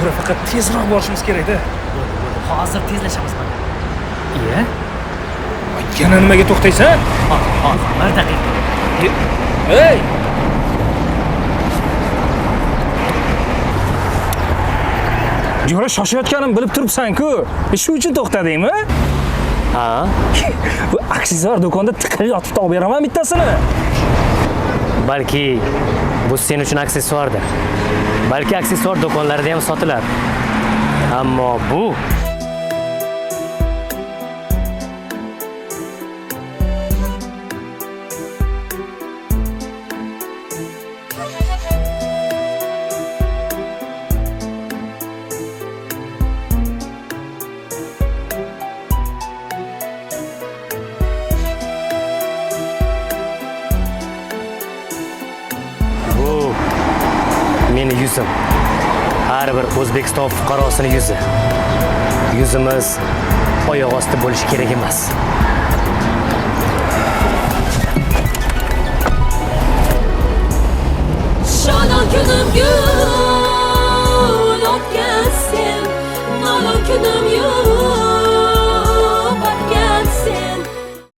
Jo'ra, faqat tezroq borishimiz kerak-da. Hozir tezlashamiz mana. Iya? Yana nimaga to'xtaysan? Hozir 1 daqiqa. Hey! Jo'ra, shoshayotganimni bilib turibsan-ku. Shu uchun to'xtadingmi? Ha? Bu aksessuar do'konda tiqib yotib olib beraman bittasini. Balki bu sen uchun aksessuardir. Balki aksessuar do'konlarida ham sotiladi. Ammo bu meni yuzim. Har bir O'zbekiston fuqarosining yuzi. Yuzimiz oyoq osti bo'lishi kerak emas. Shalom kunim gul o'tkazsam, malol kunim yo'q.